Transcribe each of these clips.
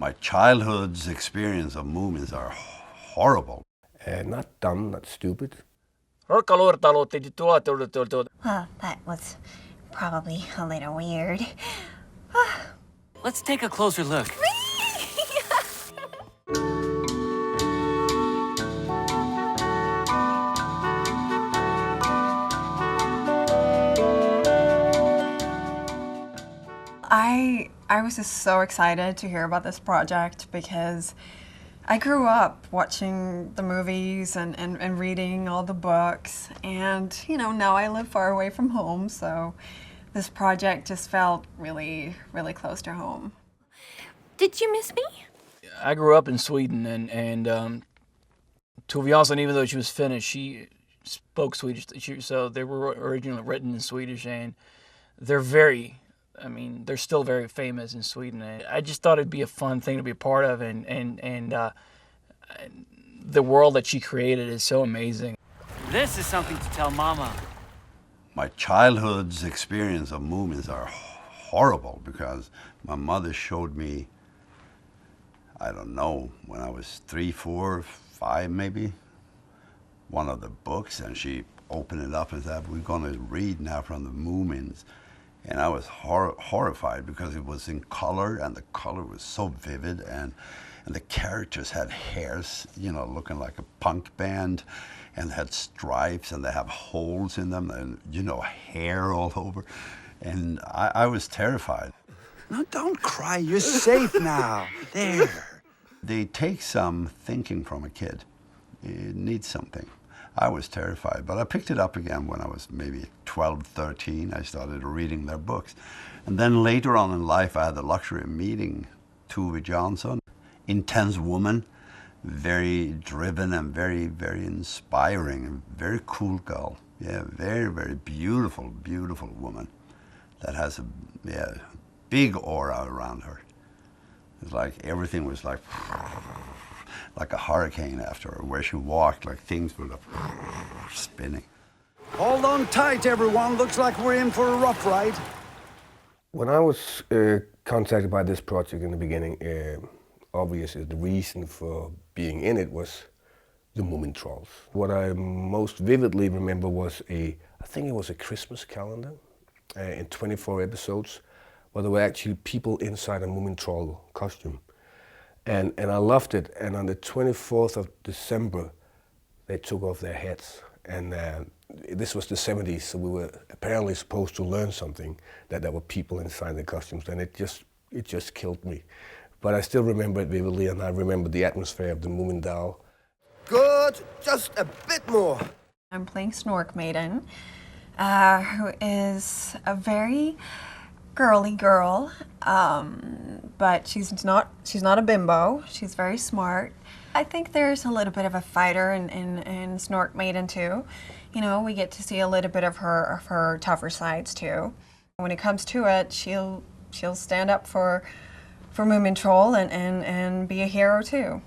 My childhood's experience of Moomins are horrible. Not dumb, not stupid. Well, that was probably a little weird. Let's take a closer look. I was just so excited to hear about this project because I grew up watching the movies and reading all the books, and now I live far away from home, so this project just felt really, really close to home. Did you miss me? I grew up in Sweden, and Tove Jansson, even though she was Finnish, she spoke Swedish, so they were originally written in Swedish, and they're still very famous in Sweden. I just thought it'd be a fun thing to be a part of, and the world that she created is so amazing. This is something to tell Mama. My childhood's experience of Moomins are horrible because my mother showed me, I don't know, when I was 3, 4, 5 maybe, one of the books, and she opened it up and said, "We're going to read now from the Moomins." And I was horrified because it was in color, and the color was so vivid, and the characters had hairs, looking like a punk band, and had stripes, and they have holes in them, and hair all over. And I was terrified. No, don't cry. You're safe now. There. They take some thinking from a kid. It needs something. I was terrified, but I picked it up again when I was maybe 12, 13. I started reading their books. And then later on in life, I had the luxury of meeting Tove Jansson. Intense woman, very driven and very, very inspiring, and very cool girl. Yeah, very, very beautiful, beautiful woman that has a big aura around her. It's like everything was like a hurricane after her. Where she walked, like things were like spinning. Hold on tight, everyone. Looks like we're in for a rough ride. When I was contacted by this project in the beginning, obviously the reason for being in it was the Moomintrolls. What I most vividly remember was I think it was a Christmas calendar in 24 episodes, where there were actually people inside a Moomintroll costume. And I loved it. And on the 24th of December, they took off their hats. And this was the 70s, so we were apparently supposed to learn something, that there were people inside the costumes, and it just killed me. But I still remember it vividly, and I remember the atmosphere of the Moomin doll. Good, just a bit more. I'm playing Snork Maiden, who is a very girly girl, but she's not a bimbo. She's very smart. I think there's a little bit of a fighter in Snork Maiden too. We get to see a little bit of her tougher sides too. When it comes to it, she'll stand up for Moomintroll and be a hero too.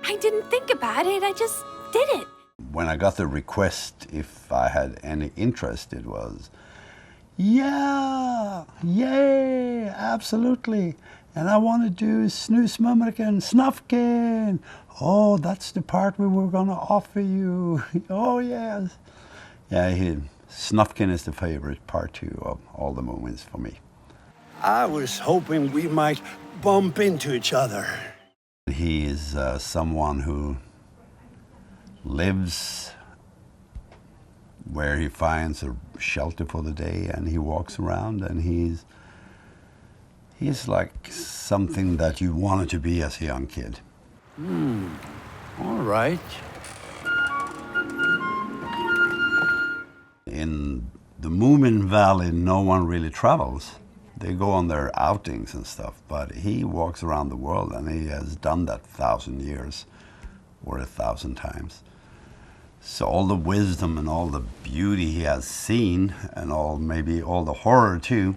I didn't think about it, I just did it. When I got the request if I had any interest, it was, yeah, yay, absolutely. And I want to do Snusmumriken, Snufkin. Oh, that's the part we were going to offer you. Oh, yes. Yeah, Snufkin is the favorite part too of all the Moomins for me. I was hoping we might bump into each other. He is someone who lives where he finds a shelter for the day, and he walks around, and he's like something that you wanted to be as a young kid. All right. In the Moomin Valley, no one really travels. They go on their outings and stuff, but he walks around the world, and he has done that 1,000 years or 1,000 times. So all the wisdom and all the beauty he has seen, and maybe all the horror too,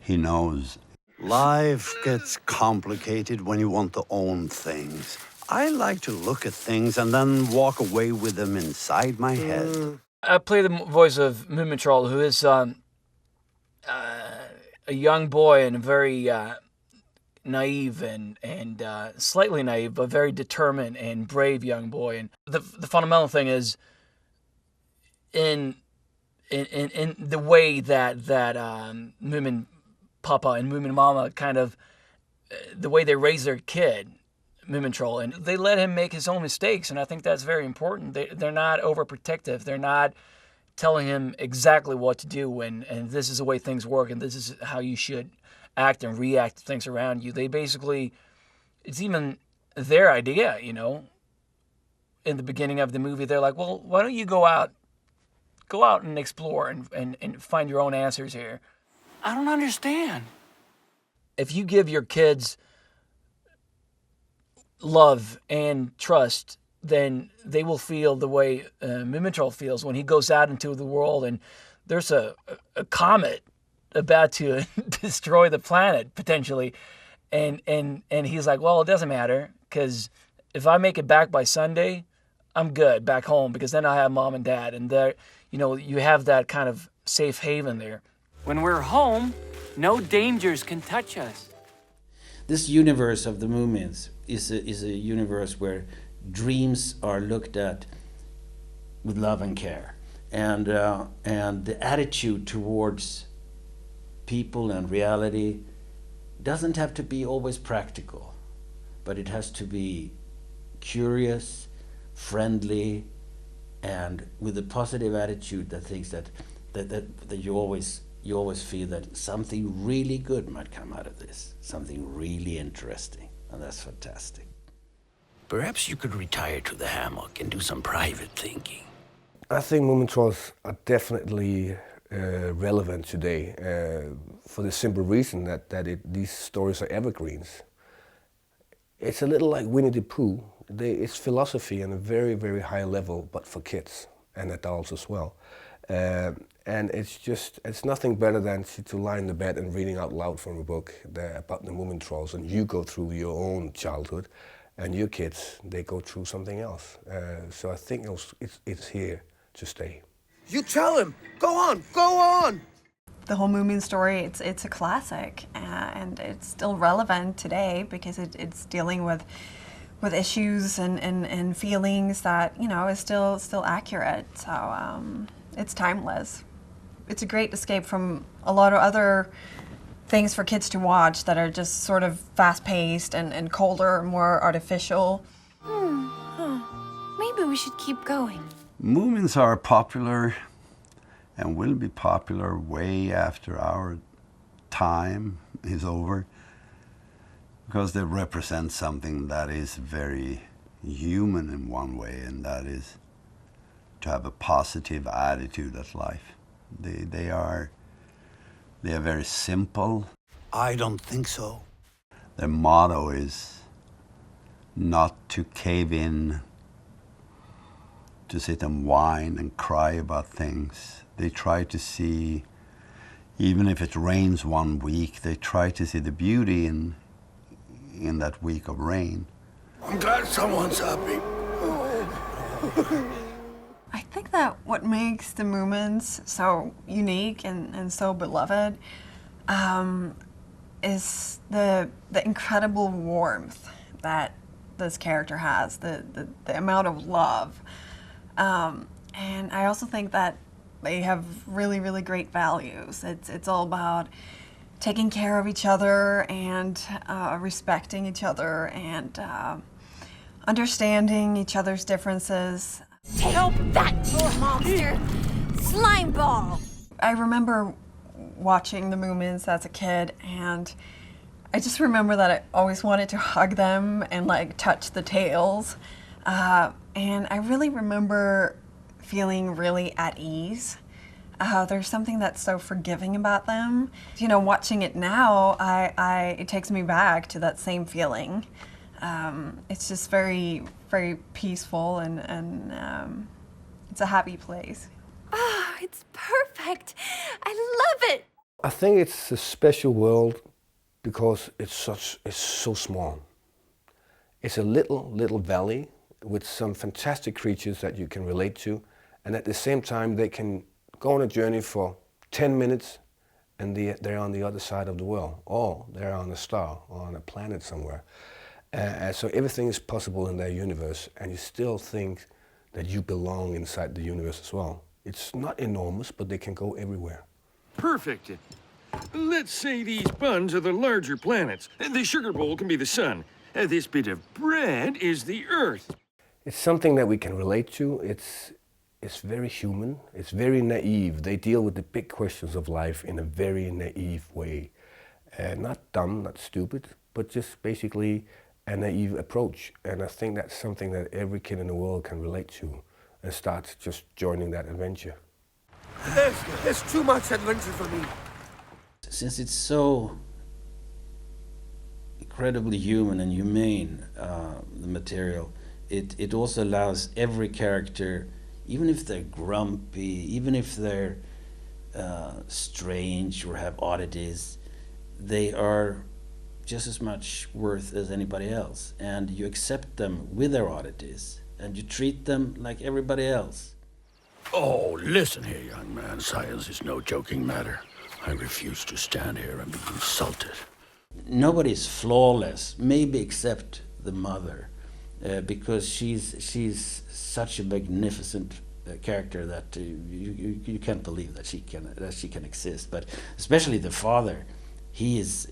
he knows. Life gets complicated when you want to own things. I like to look at things and then walk away with them inside my head. I play the voice of Moomintroll, who is a young boy and a very naive and slightly naive, but very determined and brave young boy. And the fundamental thing is in the way that Moomin Papa and Moomin Mama kind of, the way they raise their kid, Moomintroll, and they let him make his own mistakes, and I think that's very important. They're not overprotective. They're not telling him exactly what to do, and this is the way things work, and this is how you should act and react to things around you. They basically, it's even their idea, you know. In the beginning of the movie, they're like, well, why don't you go out and explore and find your own answers here. I don't understand. If you give your kids love and trust, then they will feel the way Moomintroll feels when he goes out into the world and there's a comet about to destroy the planet potentially, and he's like, well, it doesn't matter, because if I make it back by Sunday, I'm good back home, because then I have mom and dad, and there, you know, you have that kind of safe haven there. When we're home, no dangers can touch us. This universe of the Moomins is a universe where dreams are looked at with love and care, and the attitude towards people and reality doesn't have to be always practical, but it has to be curious, friendly, and with a positive attitude that thinks that you always feel that something really good might come out of this, something really interesting, and that's fantastic. Perhaps you could retire to the hammock and do some private thinking. I think Moomintrolls are definitely relevant today for the simple reason that these stories are evergreens. It's a little like Winnie the Pooh. It's philosophy on a very, very high level, but for kids and adults as well. And it's nothing better than to lie in the bed and reading out loud from a book about the Moomintrolls, and you go through your own childhood, and your kids, they go through something else. So I think it's here to stay. You tell him! Go on! Go on! The whole Moomin story, it's a classic, and it's still relevant today because it's dealing with issues and feelings that, you know, is still accurate. So it's timeless. It's a great escape from a lot of other things for kids to watch that are just sort of fast-paced and colder, more artificial. Maybe we should keep going. Moomins are popular and will be popular way after our time is over, because they represent something that is very human in one way, and that is to have a positive attitude at life. They are very simple. I don't think so. Their motto is not to cave in, to sit and whine and cry about things. They try to see, even if it rains one week, they try to see the beauty in that week of rain. I'm glad someone's happy. I think that what makes the Moomins so unique and so beloved is the incredible warmth that this character has, the amount of love. And I also think that they have really, really great values. It's all about taking care of each other and respecting each other and understanding each other's differences. Help that monster! Slime ball! I remember watching the Moomins as a kid, and I just remember that I always wanted to hug them and like touch the tails. And I really remember feeling really at ease. There's something that's so forgiving about them. You know, watching it now, it takes me back to that same feeling. It's just very, very peaceful, and it's a happy place. Oh, it's perfect. I love it. I think it's a special world because it's so small. It's a little valley with some fantastic creatures that you can relate to, and at the same time they can go on a journey for 10 minutes and they're on the other side of the world, or they're on a star or on a planet somewhere. So everything is possible in their universe, and you still think that you belong inside the universe as well. It's not enormous, but they can go everywhere. Perfect. Let's say these buns are the larger planets. The sugar bowl can be the sun. This bit of bread is the Earth. It's something that we can relate to. It's very human. It's very naive. They deal with the big questions of life in a very naive way. Not dumb, not stupid, but just basically a naive approach. And I think that's something that every kid in the world can relate to and start just joining that adventure. There's too much adventure for me. Since it's so incredibly human and humane, the material, it also allows every character, even if they're grumpy, even if they're strange or have oddities, they are just as much worth as anybody else. And you accept them with their oddities, and you treat them like everybody else. Oh, listen here, young man. Science is no joking matter. I refuse to stand here and be insulted. Nobody's flawless, maybe except the mother, because she's such a magnificent character that you can't believe that she can exist. But especially the father, he's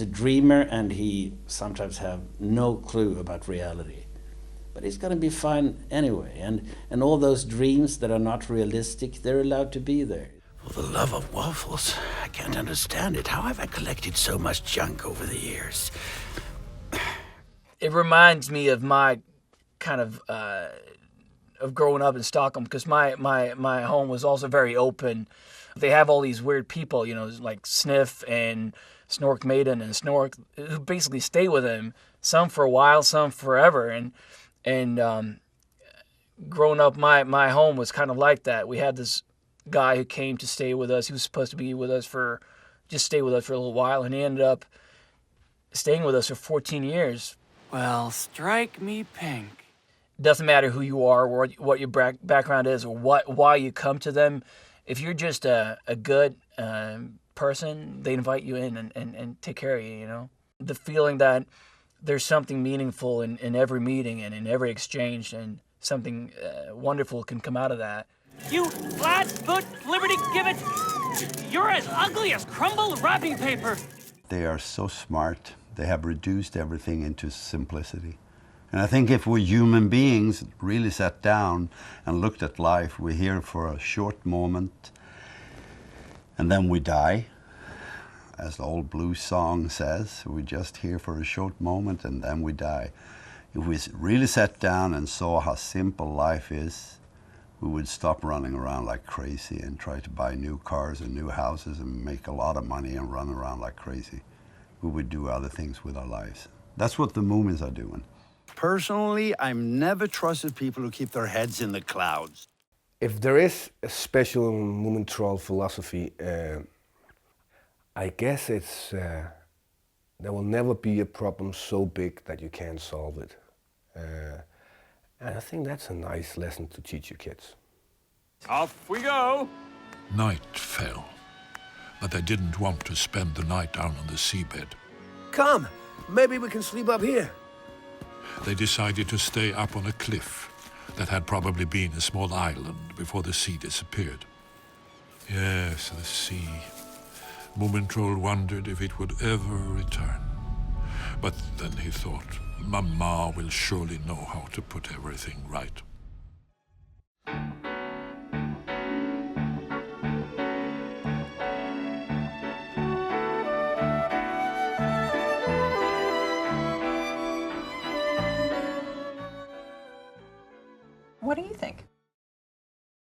a dreamer, and he sometimes have no clue about reality. But he's gonna be fine anyway, and all those dreams that are not realistic, they're allowed to be there. For the love of waffles, I can't understand it. How have I collected so much junk over the years? It reminds me of my kind of growing up in Stockholm, because my home was also very open. They have all these weird people, you know, like Sniff and Snork Maiden and Snork, who basically stay with him, some for a while, some forever. And growing up, my home was kind of like that. We had this guy who came to stay with us. He was supposed to be with us stay with us for a little while, and he ended up staying with us for 14 years. Well, strike me pink. It doesn't matter who you are, or what your background is, or why you come to them. If you're just a good person, they invite you in and take care of you, you know? The feeling that there's something meaningful in every meeting and in every exchange, and something wonderful can come out of that. You flat-foot liberty-gibbet! You're as ugly as crumbled wrapping paper! They are so smart. They have reduced everything into simplicity. And I think if we human beings really sat down and looked at life, we're here for a short moment, and then we die. As the old blues song says, we're just here for a short moment and then we die. If we really sat down and saw how simple life is, we would stop running around like crazy and try to buy new cars and new houses and make a lot of money and run around like crazy. We would do other things with our lives. That's what the Moomins are doing. Personally, I've never trusted people who keep their heads in the clouds. If there is a special Moomintroll philosophy, I guess it's there will never be a problem so big that you can't solve it. And I think that's a nice lesson to teach your kids. Off we go! Night fell, but they didn't want to spend the night down on the seabed. Come, maybe we can sleep up here. They decided to stay up on a cliff that had probably been a small island before the sea disappeared. Yes, the sea. Moomintroll wondered if it would ever return. But then he thought, Mama will surely know how to put everything right. What do you think?